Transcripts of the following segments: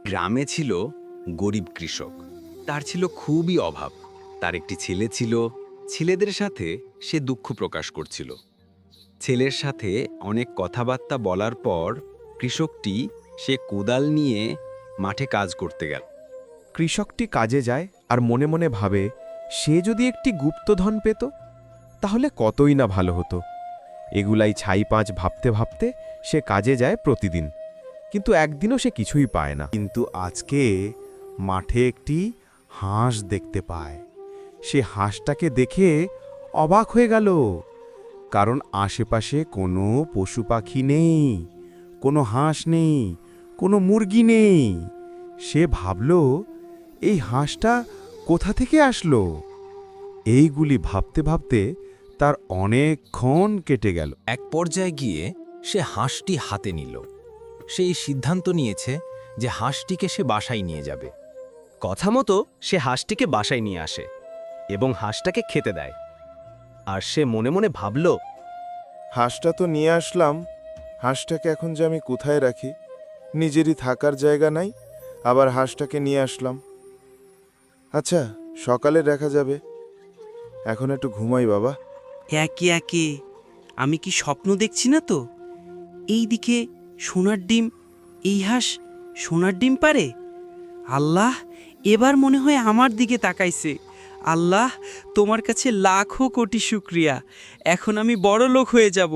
গ্রামে ছিল গরিব কৃষক। তার ছিল খুবই অভাব। তার একটি ছেলে ছিল। ছেলেদের সাথে সে দুঃখ প্রকাশ করছিল। ছেলের সাথে অনেক কথাবার্তা বলার পর কৃষকটি সে কোদাল নিয়ে মাঠে কাজ করতে গেল। কৃষকটি কাজে যায় আর মনে মনে ভাবে, সে যদি একটি গুপ্তধন পেত তাহলে কতই না ভালো হতো। এগুলাই ছাইপাঁচ ভাবতে ভাবতে সে কাজে যায় প্রতিদিন, কিন্তু একদিনও সে কিছুই পায় না। কিন্তু আজকে মাঠে একটি হাঁস দেখতে পায়। সে হাঁসটাকে দেখে অবাক হয়ে গেল, কারণ আশেপাশে কোনো পশু পাখি নেই, কোনো হাঁস নেই, কোনো মুরগি নেই। সে ভাবল, এই হাঁসটা কোথা থেকে আসলো? এইগুলি ভাবতে ভাবতে তার অনেকক্ষণ কেটে গেল। এক পর্যায়ে গিয়ে সে হাঁসটি হাতে নিল। সে এই সিদ্ধান্ত নিয়েছে যে হাঁসটিকে সে বাসায় নিয়ে যাবে। কথা মতো সে হাঁসটিকে বাসায় নিয়ে আসে এবং হাঁসটাকে খেতে দেয়। আর সে মনে মনে ভাবল, হাঁসটা তো নিয়ে আসলাম, হাঁসটাকে এখন যে আমি কোথায় রাখি? নিজেরই থাকার জায়গা নাই, আবার হাঁসটাকে নিয়ে আসলাম। আচ্ছা, সকালে দেখা যাবে, এখন একটু ঘুমাই বাবা। একে একে আমি কি স্বপ্ন দেখছি না তো? এইদিকে সোনার ডিম, এই হাঁস সোনার ডিম পারে। আল্লাহ, এবার মনে হয় আমার দিকে তাকাইছে। আল্লাহ, তোমার কাছে লাখো কোটি শুক্রিয়া। এখন আমি বড় লোক হয়ে যাব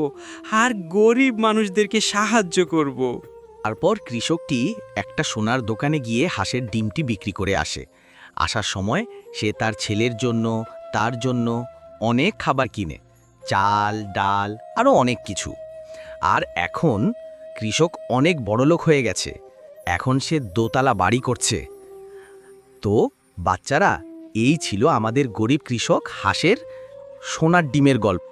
আর গরিব মানুষদেরকে সাহায্য করব। তারপর কৃষকটি একটা সোনার দোকানে গিয়ে হাঁসের ডিমটি বিক্রি করে আসে। আসার সময় সে তার ছেলের জন্য, তার জন্য অনেক খাবার কিনে, চাল, ডাল আরও অনেক কিছু। আর এখন কৃষক অনেক বড়লোক হয়ে গেছে। এখন সে দোতলা বাড়ি করছে। তো বাচ্চারা, এই ছিল আমাদের গরিব কৃষক হাঁসের সোনার ডিমের গল্প।